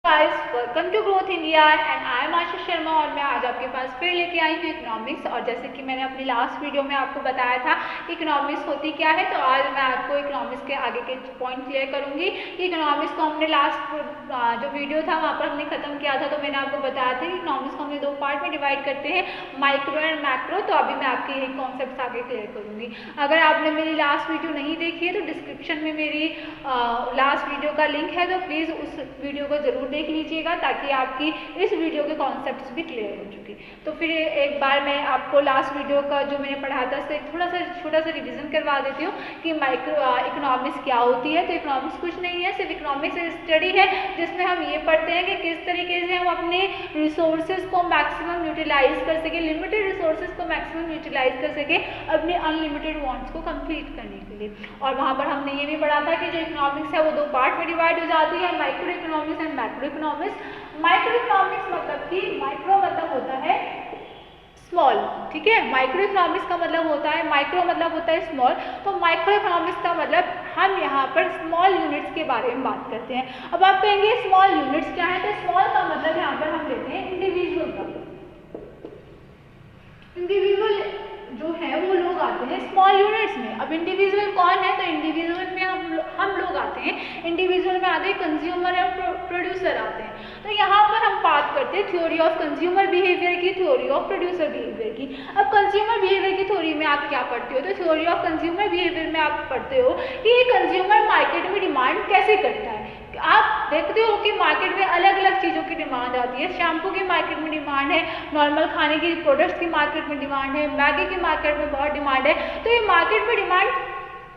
Guys welcome to growth India and I am Ashish Sharma और मैं आज आपके पास फिर लेके आई हूँ इकोनॉमिक्स। और जैसे कि मैंने अपनी लास्ट वीडियो में आपको बताया था इकोनॉमिक्स होती क्या है, तो आज मैं आपको इकोनॉमिक्स के आगे के पॉइंट क्लियर करूंगी। इकोनॉमिक्स को हमने लास्ट जो वीडियो था वहाँ पर हमने खत्म किया था, तो मैंने आपको बताया था कि इकोनॉमिक्स को हमने दो पार्ट में डिवाइड करते हैं, माइक्रो एंड मैक्रो। तो अभी मैं आपके यही कॉन्सेप्ट आगे क्लियर करूंगी। अगर आपने मेरी लास्ट वीडियो नहीं देखी है तो डिस्क्रिप्शन में मेरी लास्ट वीडियो का लिंक है, तो प्लीज़ उस वीडियो को जरूर देख लीजिएगा ताकि आपकी इस वीडियो के कॉन्सेप्ट्स भी क्लियर हो चुके। तो फिर एक बार मैं आपको लास्ट वीडियो का जो मैंने पढ़ा था उससे थोड़ा सा छोटा सा रिवीजन करवा देती हूँ कि माइक्रो इकोनॉमिक्स क्या होती है। तो इकोनॉमिक्स कुछ नहीं है, सिर्फ इकोनॉमिक्स स्टडी है जिसमें हम ये पढ़ते हैं कि किस तरीके से हम अपने रिसोर्सेज को मैक्सिमम यूटिलाइज कर सके, लिमिटेड रिसोर्सेज को मैक्सिमम यूटिलाइज कर सके अपने अनलिमिटेड वांट्स को कंप्लीट करने के लिए। और वहाँ पर हमने ये भी पढ़ा था कि जो इकोनॉमिक्स है वो दो पार्ट में डिवाइड हो जाती है, micro economics and macro economics. Micro economics मतलब कि माइक्रो मतलब होता है स्मॉल, ठीक है। माइक्रो इकोनॉमिक्स का मतलब होता है, माइक्रो मतलब होता है स्मॉल, तो माइक्रो इकोनॉमिक्स का मतलब हम यहाँ पर स्मॉल यूनिट्स के बारे में बात करते हैं। अब आप कहेंगे स्मॉल यूनिट्स क्या है, तो स्मॉल का मतलब यहाँ पर हम लेते हैं इंडिविजुअल का। इंडिविजुअल जो है वो लोग आते हैं स्मॉल यूनिट्स में। अब इंडिविजुअल कौन है, तो इंडिविजुअल में हम लोग आते हैं, इंडिविजुअल में आते हैं कंज्यूमर और प्रोड्यूसर आते हैं। तो यहाँ पर हम बात करते हैं थ्योरी ऑफ कंज्यूमर बिहेवियर की, थ्योरी ऑफ प्रोड्यूसर बिहेवियर की। अब कंज्यूमर बिहेवियर की थ्योरी में आप क्या पढ़ते हो, तो थ्योरी ऑफ कंज्यूमर बिहेवियर में आप पढ़ते हो कि कंज्यूमर मार्केट में डिमांड कैसे करता है। आप देखते हो कि मार्केट में अलग अलग चीज़ों की डिमांड आती है। शैम्पू की मार्केट में डिमांड है, नॉर्मल खाने की प्रोडक्ट्स की मार्केट में डिमांड है, मैगी की मार्केट में बहुत डिमांड है। तो ये मार्केट में डिमांड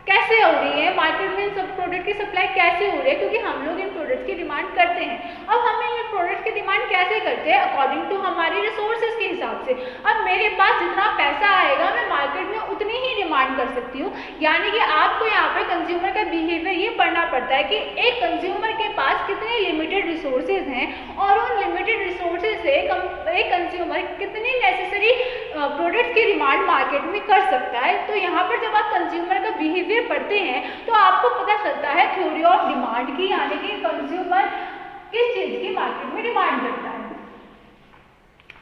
कैसे हो रही है, मार्केट में इन सब प्रोडक्ट की सप्लाई कैसे हो रही है, क्योंकि हम लोग इन प्रोडक्ट्स की डिमांड करते हैं। अब हम इन प्रोडक्ट्स की डिमांड कैसे करते हैं, अकॉर्डिंग टू हमारी रिसोर्सेज के हिसाब से। अब मेरे पास जितना पैसा आएगा मैं मार्केट में उतनी ही डिमांड कर सकती हूँ। यानी कि आपको यहाँ पर कंज्यूमर का बिहेवियर ये पढ़ना पड़ता है कि एक कंज्यूमर के पास कितने लिमिटेड रिसोर्सेज हैं और उन लिमिटेड रिसोर्सेज से एक कंज्यूमर कितनी नेसेसरी प्रोडक्ट्स की डिमांड मार्केट में कर सकता है। तो यहाँ पर जब आप कंज्यूमर का बिहेवियर पढ़ते हैं तो आपको पता चलता है थ्योरी ऑफ डिमांड की, यानी कि कंज्यूमर किस चीज की मार्केट में डिमांड करता है।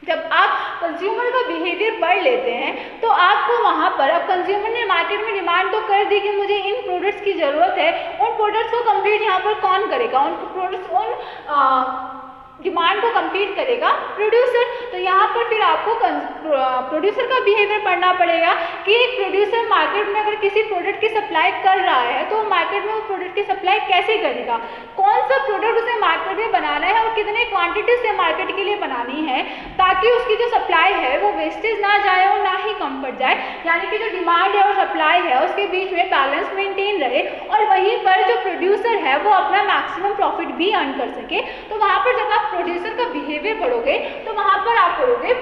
जब आप कंज्यूमर का बिहेवियर पढ़ लेते हैं तो आपको वहां पर, अब कंज्यूमर ने मार्केट में डिमांड तो कर दी कि मुझे इन प्रोडक्ट्स की जरूरत है, उन प्रोडक्ट्स को कंप्लीट यहाँ पर कौन करेगा, उन प्रोडक्ट्स उन डिमांड को कंप्लीट करेगा प्रोड्यूसर। तो यहाँ पर फिर आपको प्रोड्यूसर का बिहेवियर पढ़ना पड़ेगा कि एक प्रोड्यूसर मार्केट में अगर किसी प्रोडक्ट की सप्लाई कर रहा है तो मार्केट में वो प्रोडक्ट की सप्लाई कैसे करेगा, कौन सा प्रोडक्ट उसे मार्केट में बनाना है और कितने क्वांटिटी से मार्केट के लिए बनानी है ताकि उसकी जो सप्लाई है वो वेस्टेज ना जाए और ना ही कम पड़ जाए। यानी कि जो डिमांड है और सप्लाई है उसके बीच में बैलेंस मेंटेन रहे और वहीं पर जो प्रोड्यूसर है वो अपना मैक्सिमम प्रॉफिट भी अर्न कर सके। तो वहाँ पर जब आप प्रोड्यूसर का बिहेवियर पढ़ोगे तो वहाँ पर आप पढ़ोगे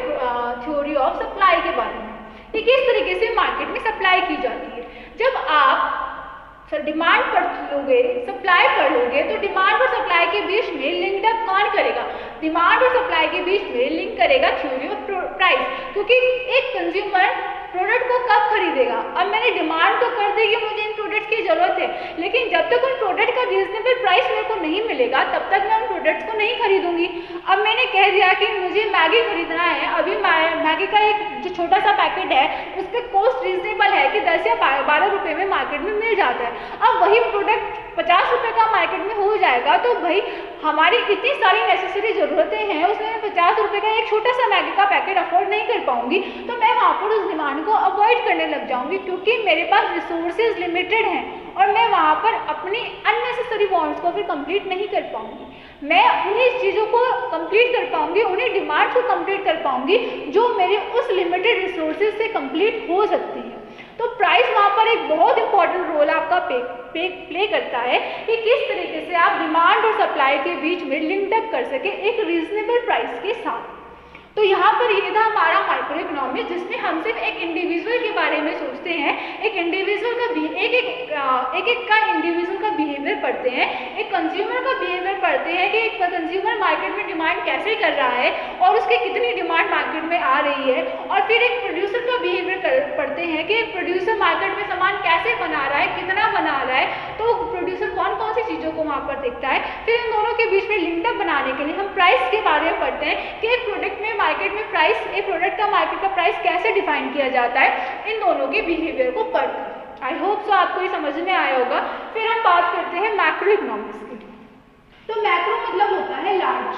थ्योरी ऑफ सप्लाई के बारे में कि किस तरीके से मार्केट में सप्लाई की जाती है। जब आप डिमांड पढ़ लोगे, सप्लाई पढ़ लोगे, तो डिमांड और सप्लाई के बीच में लिंक अप कौन करेगा, डिमांड और सप्लाई के बीच में लिंक करेगा थ्योरी ऑफ प्राइस। क्योंकि एक कंज्यूमर प्रोडक्ट को कब खरीदेगा, अब मैंने डिमांड तो कर दी कि मुझे इन प्रोडक्ट्स की जरूरत है, लेकिन जब तक उन प्रोडक्ट का रीजनेबल प्राइस मेरे को नहीं मिलेगा तब तक मैं उन प्रोडक्ट्स को नहीं खरीदूंगी। अब मैंने कह दिया कि मुझे मैगी खरीदना है, अभी मैगी का एक जो छोटा सा पैकेट है उस पर कॉस्ट रीजनेबल है कि 10 या 12 रुपये में मार्केट में मिल जाता है। अब वही प्रोडक्ट 50 रुपये का मार्केट में हो जाएगा तो भाई हमारी इतनी सारी नेसेसरी ज़रूरतें हैं, उसमें मैं 50 रुपये का एक छोटा सा मैगी का पैकेट अफोर्ड नहीं कर पाऊंगी, तो मैं वहाँ पर उस डिमांड को अवॉइड करने लग जाऊंगी क्योंकि मेरे पास रिसोर्सेज लिमिटेड हैं और मैं वहाँ पर अपनी अननेसेसरी वांट्स को फिर कंप्लीट नहीं कर पाऊंगी। मैं उन्हीं चीज़ों को कंप्लीट कर पाऊंगी, उन्हीं डिमांड्स को कंप्लीट कर पाऊंगी जो मेरे उस लिमिटेड रिसोर्सेज से कंप्लीट हो सकती है। तो प्राइस वहाँ पर एक बहुत इंपॉर्टेंट रोल आपका प्ले करता है कि किस तरीके से आप डिमांड और सप्लाई के बीच में लिंक अप कर सके एक रीजनेबल प्राइस के साथ। तो यहाँ पर ये था हमारा माइक्रो इकोनॉमिक्स जिसमें हम सिर्फ एक इंडिविजुअल के बारे में सोचते हैं, एक इंडिविजुअल का एक का इंडिविजुअल का बिहेवियर पढ़ते हैं, एक कंज्यूमर का बिहेवियर पढ़ते हैं कि एक कंज्यूमर मार्केट में डिमांड कैसे कर रहा है और उसकी कितनी डिमांड मार्केट में आ रही है, और फिर एक प्रोड्यूसर का बिहेवियर पढ़ते हैं कि एक प्रोड्यूसर मार्केट में सामान कैसे बना रहा है, कितना बना रहा है, तो प्रोड्यूसर कौन कौन सी चीज़ों को वहाँ पर देखता है। फिर इन दोनों के बीच में लिंक अप बनाने दिखाने के लिए हम प्राइस के बारे में पढ़ते हैं कि एक प्रोडक्ट में मार्केट में प्राइस, एक प्रोडक्ट का मार्केट का प्राइस कैसे डिफाइन किया जाता है, इन दोनों के बिहेवियर को पढ़ते हैं। आई होप सो आपको ये समझ में आया होगा। फिर हम बात करते हैं मैक्रो इकोनॉमिक्स की। तो मैक्रो मतलब होता है लार्ज,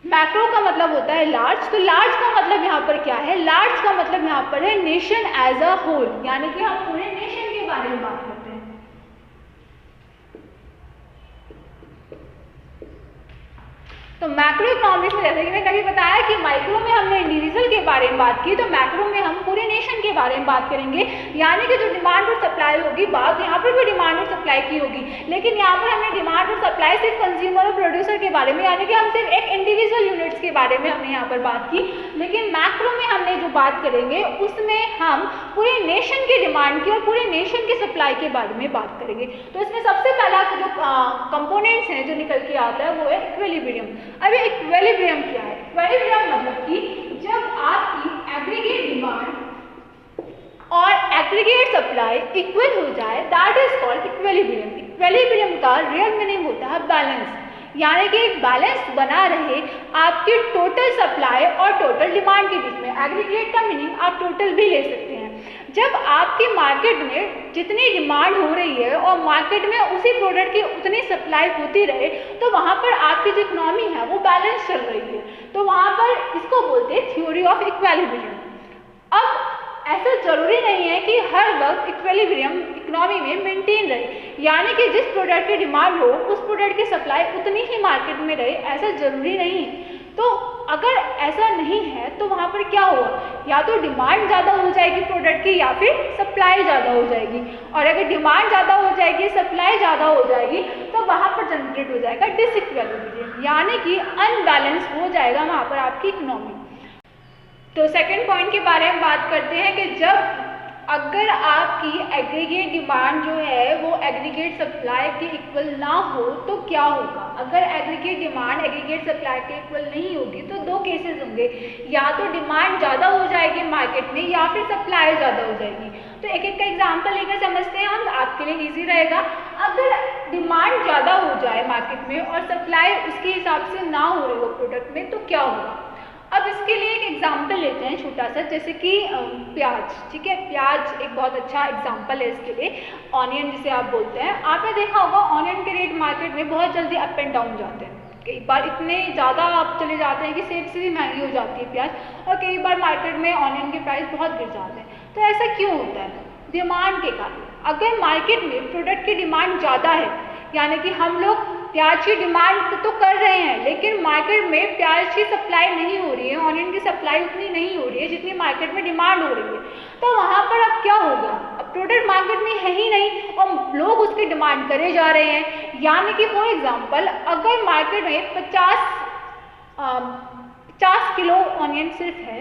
मैक्रो का मतलब होता है लार्ज। तो लार्ज का मतलब यहाँ पर क्या है, लार्ज का मतलब यहाँ पर है नेशन एज अ होल, यानी कि हम पूरे नेशन के बारे में बात करते हैं। तो मैक्रो इकोनॉमिक्स में जैसे कि मैंने कभी बताया कि माइक्रो में हमने इंडिविजुअल के बारे में बात की, तो मैक्रो में हम पूरे नेशन के बारे में बात करेंगे, यानी कि जो डिमांड और सप्लाई होगी, बात यहाँ पर भी डिमांड और सप्लाई की होगी, लेकिन यहाँ पर हमने डिमांड और सप्लाई सिर्फ कंज्यूमर और प्रोड्यूसर के बारे में, यानी कि हम सिर्फ एक इंडिविजुअल यूनिट्स के बारे में हमने यहाँ पर बात की। लेकिन मैक्रो में हमने जो बात करेंगे उसमें हम पूरे नेशन की डिमांड की और पूरे नेशन की सप्लाई के बारे में बात करेंगे। तो इसमें सबसे पहला जो कंपोनेंट्स हैं जो निकल के आता है वो है इक्विलिब्रियम। अब इक्विलिब्रियम क्या है? इक्विलिब्रियम मतलब कि जब आपकी एग्रीगेट डिमांड और एग्रीगेट सप्लाई इक्वल हो जाए, that is called equilibrium. Equilibrium का रियल मीनिंग होता है बैलेंस, यानी कि एक बैलेंस बना रहे आपकी टोटल सप्लाई और टोटल डिमांड के बीच में। एग्रीगेट का मीनिंग आप टोटल भी ले सकते हैं। जब आपकी मार्केट में जितनी डिमांड हो रही है और मार्केट में उसी प्रोडक्ट की उतनी सप्लाई होती रहे, तो वहाँ पर आपकी जो इकोनॉमी है वो बैलेंस चल रही है। तो वहाँ पर इसको बोलते हैं थ्योरी ऑफ इक्विलिब्रियम। अब ऐसा जरूरी नहीं है कि हर वक्त इक्विलिब्रियम इकोनॉमी में मेंटेन रहे, यानी कि जिस प्रोडक्ट की डिमांड हो उस प्रोडक्ट की सप्लाई उतनी ही मार्केट में रहे, ऐसा जरूरी नहीं है। तो अगर ऐसा नहीं है तो वहाँ पर क्या होगा, या तो डिमांड ज़्यादा हो जाएगी प्रोडक्ट की या फिर सप्लाई ज़्यादा हो जाएगी। और अगर डिमांड ज़्यादा हो जाएगी, सप्लाई ज़्यादा हो जाएगी, तो वहाँ पर जनरेट हो जाएगा डिसइक्विलिब्रियम, यानी कि अनबैलेंस हो जाएगा वहाँ पर आपकी इकोनॉमी। तो सेकंड पॉइंट के बारे में बात करते हैं कि जब अगर आपकी एग्रीगेट डिमांड जो है वो एग्रीगेट सप्लाई के इक्वल ना हो तो क्या होगा। अगर एग्रीगेट डिमांड एग्रीगेट सप्लाई के इक्वल नहीं होगी तो दो केसेस होंगे, या तो डिमांड ज़्यादा हो जाएगी मार्केट में या फिर सप्लाई ज़्यादा हो जाएगी। तो एक एक का एग्जाम्पल लेकर समझते हैं हम, आपके लिए ईजी रहेगा। अगर डिमांड ज़्यादा हो जाए मार्केट में और सप्लाई उसके हिसाब से ना हो रही हो प्रोडक्ट में, तो क्या होगा। अब इसके लिए एक एग्जाम्पल लेते हैं छोटा सा, जैसे कि प्याज। ठीक है, प्याज एक बहुत अच्छा एग्जाम्पल है इसके लिए। ऑनियन जिसे आप बोलते हैं, आपने देखा होगा ऑनियन के रेट मार्केट में बहुत जल्दी अप एंड डाउन जाते हैं। कई बार इतने ज़्यादा आप चले जाते हैं कि सेब से भी महंगी हो जाती है प्याज, और कई बार मार्केट में ऑनियन के प्राइस बहुत गिर जाते हैं। तो ऐसा क्यों होता है? डिमांड के कारण। अगर मार्केट में प्रोडक्ट की डिमांड ज़्यादा है, यानी कि हम लोग प्याज की डिमांड तो कर रहे हैं लेकिन मार्केट में प्याज की सप्लाई नहीं हो रही है, ऑनियन की सप्लाई उतनी नहीं हो रही है जितनी मार्केट में डिमांड हो रही है, तो वहाँ पर अब क्या होगा। अब प्रोडक्ट मार्केट में है ही नहीं और लोग उसकी डिमांड करे जा रहे हैं। यानी कि फॉर एग्जांपल अगर मार्केट में 50 किलो ऑनियन सिर्फ है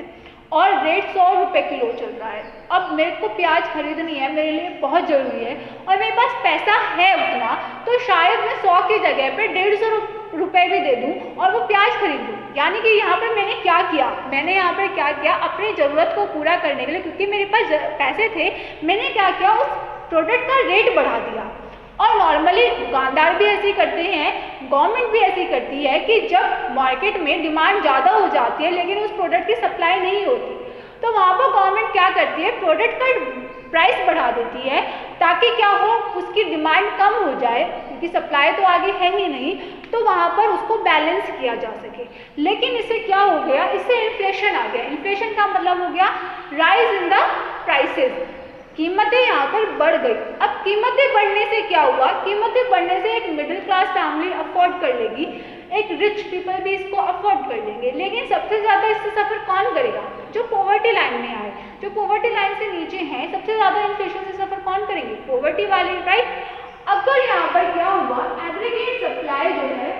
और रेट 100 रुपये किलो चल रहा है, अब मेरे को प्याज खरीदनी है, मेरे लिए बहुत ज़रूरी है और मेरे पास पैसा है उतना, तो शायद मैं 100 की जगह पे 150 रुपये भी दे दूं और वो प्याज खरीद लूँ। यानी कि यहाँ पर मैंने क्या किया, अपनी ज़रूरत को पूरा करने के लिए, क्योंकि मेरे पास पैसे थे, मैंने क्या किया, उस प्रोडक्ट का रेट बढ़ा दिया। और नॉर्मली दुकानदार भी ऐसे करते हैं, गवर्नमेंट भी ऐसी करती है कि जब मार्केट में डिमांड ज़्यादा हो जाती है लेकिन उस प्रोडक्ट की सप्लाई नहीं होती, तो वहाँ पर गवर्नमेंट क्या करती है, प्रोडक्ट का प्राइस बढ़ा देती है ताकि क्या हो, उसकी डिमांड कम हो जाए, क्योंकि सप्लाई तो आगे है ही नहीं, तो वहाँ पर उसको बैलेंस किया जा सके। लेकिन इससे क्या हो गया, इससे इन्फ्लेशन आ गया। इन्फ्लेशन का मतलब हो गया राइज इन द प्राइसेस, कीमतें यहाँ पर बढ़ गई। अब कीमतें बढ़ने से क्या हुआ, कीमतें बढ़ने से एक मिडिल क्लास फैमिली अफोर्ड कर लेगी, एक रिच पीपल भी इसको अफोर्ड कर लेंगे, लेकिन सबसे ज़्यादा इससे सफ़र कौन करेगा, जो पॉवर्टी लाइन में आए, जो पॉवर्टी लाइन से नीचे हैं, सबसे ज़्यादा इन्फ्लेशन से सफ़र कौन करेंगे, पॉवर्टी वाले, राइट। अगर यहाँ पर क्या हुआ, एग्रीगेट सप्लाई जो है,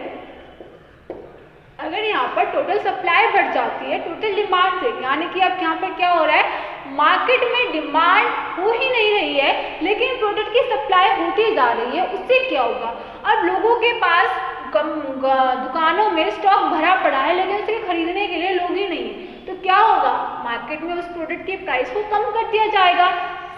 अगर यहाँ पर टोटल सप्लाई बढ़ जाती है टोटल डिमांड से, यानी कि अब यहाँ पर क्या हो रहा है, मार्केट में डिमांड हो ही नहीं रही है लेकिन प्रोडक्ट की सप्लाई होती जा रही है, उससे क्या होगा, अब लोगों के पास दुकानों में स्टॉक भरा पड़ा है लेकिन उसे खरीदने के लिए लोग ही नहीं है, तो क्या होगा, मार्केट में उस प्रोडक्ट के प्राइस को कम कर दिया जाएगा,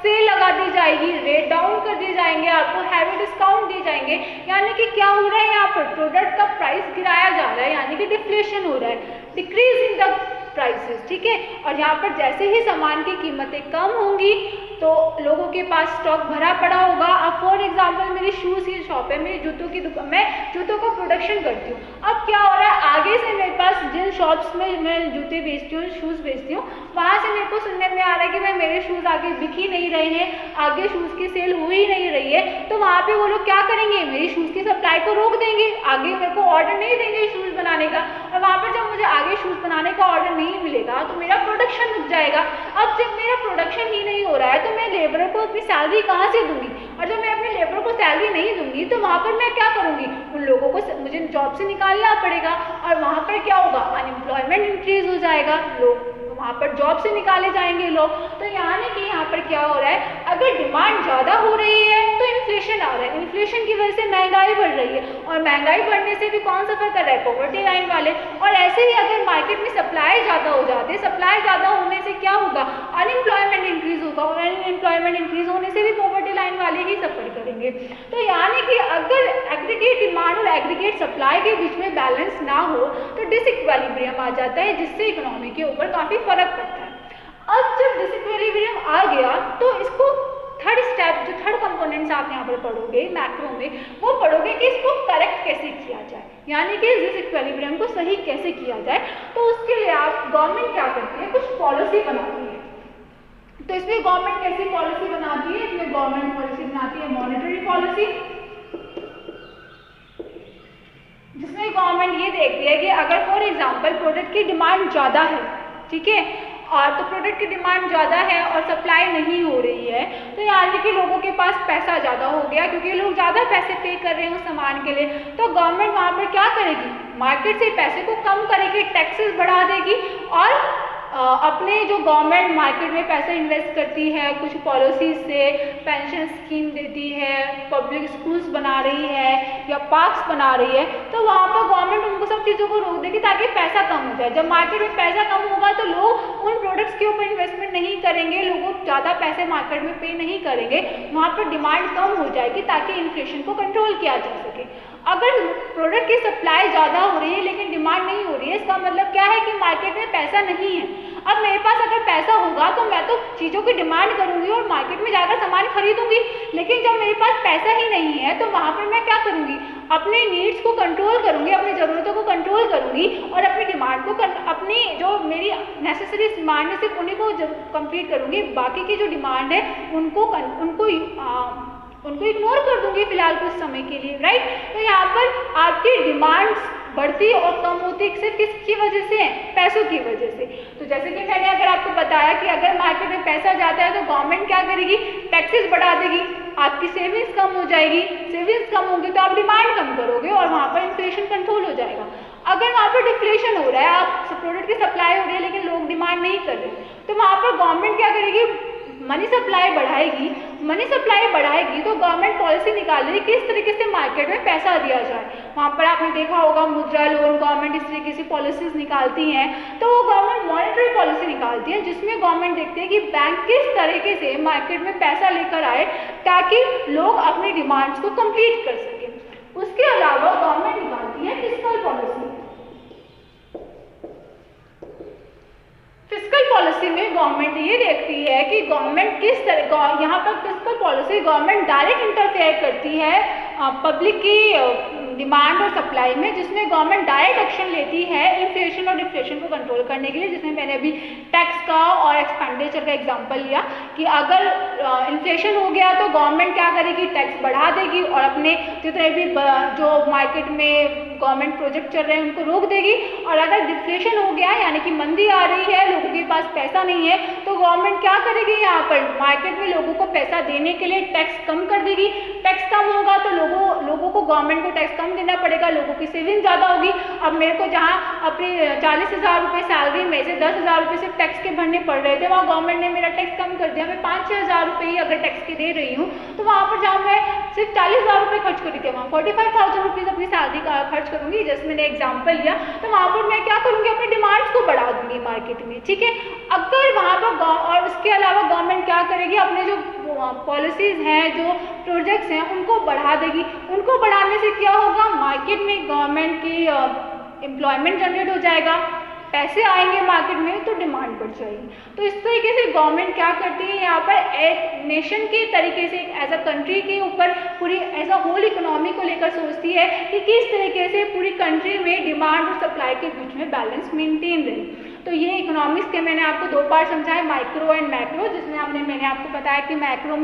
सेल लगा दी जाएगी, रेट डाउन कर दिए जाएंगे, आपको हैवी डिस्काउंट दिए जाएंगे। यानी कि क्या हो रहा है, यहाँ पर प्रोडक्ट का प्राइस प्राइस गिराया जा रहा है, यानी कि डिफ्लेशन हो रहा है, डिक्रीज इन द प्राइसेस, ठीक है। और यहाँ पर जैसे ही सामान की कीमतें कम होंगी तो लोगों के पास स्टॉक भरा पड़ा होगा। अब फॉर एग्जांपल मेरी शूज़ की शॉप है, मेरी जूतों की दुकान, मैं जूतों का प्रोडक्शन करती हूँ। अब क्या हो रहा है, आगे से मेरे पास जिन शॉप्स में मैं जूते बेचती हूँ, शूज़ बेचती हूँ, वहाँ से मेरे को सुनने में आ रहा है कि भाई मेरे शूज़ आगे बिक ही नहीं रहे हैं, आगे शूज़ की सेल हो ही नहीं रही है। तो वहाँ पे वो लोग क्या करेंगे, मेरी शूज़ की सप्लाई को रोक देंगे, आगे मेरे को ऑर्डर नहीं देंगे शूज़ बनाने का। और वहाँ पर जब मुझे आगे शूज़ बनाने का ऑर्डर नहीं मिलेगा तो मेरा प्रोडक्शन रुक जाएगा। अब जब मेरा प्रोडक्शन ही नहीं हो रहा है तो मैं लेबर को अपनी सैलरी कहाँ से दूंगी, और जब मैं अपने लेबर को सैलरी नहीं दूंगी तो वहाँ पर मैं क्या करूँगी, उन लोगों को मुझे जॉब से निकालना पड़ेगा, और वहाँ पर क्या होगा, अनएम्प्लॉयमेंट इंक्रीज हो जाएगा, लोग वहाँ पर जॉब से निकाले जाएंगे लोग। तो यानी कि यहाँ पर क्या हो रहा है, अगर डिमांड ज़्यादा हो रही है तो इन्फ्लेशन आ रहा है, इन्फ्लेशन की वजह से महंगाई बढ़ रही है, और महंगाई बढ़ने से भी कौन सफ़र कर रहा है, पॉवर्टी लाइन वाले। और ऐसे ही अगर मार्केट में सप्लाई ज़्यादा हो जाती है, सप्लाई ज़्यादा होने से क्या होगा, अनएम्प्लॉयमेंट इंक्रीज होगा, और अनएम्प्लॉयमेंट इंक्रीज होने से भी पॉवर्टी लाइन वाले ही सफ़र करेंगे। तो यानी कि अगर एग्रीगेट डिमांड और एग्रीगेट सप्लाई के बीच में बैलेंस ना हो तो डिसइक्विलिब्रियम आ जाता है, जिससे इकोनॉमी के ऊपर काफ़ी फर्क पड़ता है। अब जब डिसइक्विलिब्रियम आ गया तो इसको थर्ड स्टेप, जो थर्ड कंपोनेंट्स आप यहाँ पर पढ़ोगे मैक्रो में, वो पढ़ोगे कि इसको करेक्ट कैसे किया जाए, यानी कि डिसइक्विलिब्रियम को सही कैसे किया जाए। तो उसके लिए आप गवर्नमेंट क्या करती है, कुछ पॉलिसी बनाती है। तो इसमें गवर्नमेंट कैसी पॉलिसी बनाती है, इसमें गवर्नमेंट पॉलिसी बनाती है मॉनेटरी पॉलिसी, जिसमें गवर्नमेंट ये देखती है कि अगर फॉर एग्जांपल प्रोडक्ट की डिमांड ज़्यादा है, ठीक है, और तो प्रोडक्ट की डिमांड ज़्यादा है और सप्लाई नहीं हो रही है, तो यानी कि लोगों के पास पैसा ज़्यादा हो गया, क्योंकि लोग ज़्यादा पैसे पे कर रहे हैं उस सामान के लिए, तो गवर्नमेंट वहाँ पर क्या करेगी, मार्केट से पैसे को कम करेगी, टैक्सेस बढ़ा देगी, और अपने जो गवर्नमेंट मार्केट में पैसा इन्वेस्ट करती है, कुछ पॉलिसीज से पेंशन स्कीम देती है, पब्लिक स्कूल्स बना रही है या पार्क्स बना रही है, तो वहाँ पर गवर्नमेंट उनको सब चीज़ों को रोक देगी ताकि पैसा कम हो जाए। जब मार्केट में पैसा कम होगा तो लोग उन प्रोडक्ट्स के ऊपर इन्वेस्टमेंट नहीं करेंगे, लोगों ज़्यादा पैसे मार्केट में पे नहीं करेंगे, वहाँ पर डिमांड कम हो जाएगी ताकि इन्फ्लेशन को कंट्रोल किया जा सके। अगर प्रोडक्ट की सप्लाई ज़्यादा हो रही है लेकिन डिमांड नहीं हो रही है, इसका मतलब क्या है कि मार्केट में पैसा नहीं है। अब मेरे पास अगर पैसा होगा तो मैं तो चीज़ों की डिमांड करूंगी और मार्केट में जाकर सामान खरीदूंगी, लेकिन जब मेरे पास पैसा ही नहीं है तो वहाँ पर मैं क्या करूंगी, अपने नीड्स को कंट्रोल करूंगी, अपनी ज़रूरतों को कंट्रोल करूंगी, और अपनी डिमांड को अपनी जो मेरी नेसेसरी डिमांड है सिर्फ उन्हीं को कंप्लीट करूंगी, बाकी की जो डिमांड है उनको इग्नोर कर दूंगी फिलहाल कुछ समय के लिए, राइट। तो यहाँ पर आपकी डिमांड्स बढ़ती और कम होती सिर्फ किसकी वजह से है, पैसों की वजह से। तो जैसे कि मैंने अगर आपको बताया कि अगर मार्केट में पैसा जाता है तो गवर्नमेंट क्या करेगी, टैक्सेस बढ़ा देगी, आपकी सेविंग्स कम हो जाएगी, सेविंग्स कम होंगी तो आप डिमांड कम करोगे और वहाँ पर इन्फ्लेशन कंट्रोल हो जाएगा। अगर वहाँ पर डिफ्लेशन हो रहा है, आप प्रोडक्ट की सप्लाई हो रही है लेकिन लोग डिमांड नहीं कर रहे, तो वहाँ पर गवर्नमेंट क्या करेगी, मनी सप्लाई बढ़ाएगी। मनी सप्लाई बढ़ाएगी तो गवर्नमेंट पॉलिसी निकालेगी किस तरीके से मार्केट में पैसा दिया जाए। वहाँ पर आपने देखा होगा मुद्रा लोन, गवर्नमेंट इस तरीके से पॉलिसीज निकालती हैं, तो वो गवर्नमेंट मॉनेटरी पॉलिसी निकालती है जिसमें गवर्नमेंट देखती है कि बैंक किस तरीके से मार्केट में पैसा लेकर आए ताकि लोग अपनी डिमांड्स को कंप्लीट कर सकें। उसके अलावा गवर्नमेंट निकालती है फिस्कल पॉलिसी। फिस्कल पॉलिसी में गवर्नमेंट ये देखती है कि गवर्नमेंट किस तरह, यहाँ पर fiscal policy government direct interfere करती है पब्लिक की डिमांड और सप्लाई में, जिसमें गवर्नमेंट डायरेक्ट एक्शन लेती है इन्फ्लेशन और डिफ्लेशन को कंट्रोल करने के लिए, जिसमें मैंने अभी टैक्स का और एक्सपेंडिचर का एग्जांपल लिया कि अगर इन्फ्लेशन हो गया तो गवर्नमेंट क्या करेगी, टैक्स बढ़ा देगी और अपने जितने भी जो मार्केट में गवर्नमेंट प्रोजेक्ट चल रहे हैं उनको रोक देगी। और अगर डिफ्लेशन हो गया यानी कि मंदी आ रही है, लोगों के पास पैसा नहीं है, तो गवर्नमेंट क्या करेगी, यहाँ पर मार्केट में लोगों को पैसा देने के लिए टैक्स कम कर देगी। टैक्स कम होगा तो लोगों को गवर्नमेंट को टैक्स कम देना पड़ेगा, लोगों की सेविंग ज़्यादा होगी। अब मेरे को जहाँ अपनी 40,000 रुपये सैलरी में से 10,000 रुपये सिर्फ टैक्स के भरने पड़ रहे थे, वहाँ गवर्नमेंट ने मेरा टैक्स कम कर दिया, मैं 5-6 हज़ार रुपये ही अगर टैक्स के दे रही हूँ, तो वहाँ पर जहाँ मैं सिर्फ 40,000 रुपये खर्च करी थी, वहाँ 45,000 रुपीज़ अपनी सैलरी का खर्च करूँगी, जैसे मैंने एग्जाम्पल लिया, तो वहाँ पर मैं क्या करूँगी, अपनी डिमांड्स को बढ़ा दूँगी मार्केट में, ठीक है। अगर वहाँ पर और उसके अलावा गवर्नमेंट क्या करेगी, अपने जो पॉलिसीज़ हैं, जो प्रोजेक्ट्स हैं, उनको बढ़ा देगी। उनको बढ़ाने से क्या होगा, मार्केट में गवर्नमेंट की एम्प्लॉयमेंट जनरेट हो जाएगा, पैसे आएंगे मार्केट में तो डिमांड बढ़ जाएगी। तो इस तरीके से गवर्नमेंट क्या करती है यहाँ पर एक नेशन के तरीके से एज अ कंट्री के ऊपर पूरी एज अ होल इकोनॉमी को लेकर सोचती है कि किस तरीके से पूरी कंट्री में डिमांड और सप्लाई के बीच में बैलेंस मेंटेन रहे। तो ये इकोनॉमिक्स के मैंने आपको दो पार्ट समझाए, माइक्रो एंड मैक्रो, जिसमें मैंने आपको बताया कि माइक्रो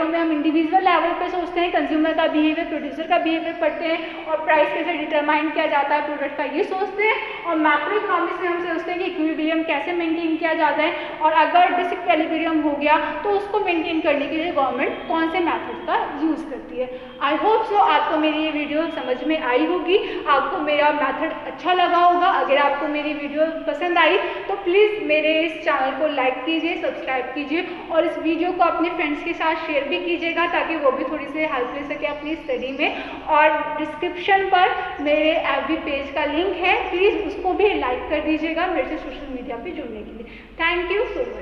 में हम इंडिविजुअल लेवल पे सोचते हैं, कंज्यूमर का बिहेवियर, प्रोड्यूसर का बिहेवियर पढ़ते हैं और प्राइस कैसे डिटरमाइन किया जाता है प्रोडक्ट का, ये सोचते हैं। और मैक्रो इकोनॉमिक्स में हम सोचते हैं कि इक्विलिब्रियम कैसे मेंटेन किया जाता है और अगर डिसइक्विलिब्रियम हो गया तो उसको मेंटेन करने के लिए गवर्नमेंट कौन से मैथड का यूज़ करती है। आई होप सो आपको मेरी ये वीडियो समझ में आई होगी, आपको मेरा मैथड अच्छा लगा होगा। अगर आपको मेरी वीडियो पसंद आई तो प्लीज़ मेरे इस चैनल को लाइक कीजिए, सब्सक्राइब कीजिए और इस वीडियो को अपने फ्रेंड्स के साथ शेयर भी कीजिएगा ताकि वो भी थोड़ी सी हेल्प ले सके अपनी स्टडी में। और डिस्क्रिप्शन पर मेरे FB पेज का लिंक है, प्लीज़ उसको भी लाइक कर दीजिएगा मेरे से सोशल मीडिया पे जुड़ने के लिए। Thank you so much.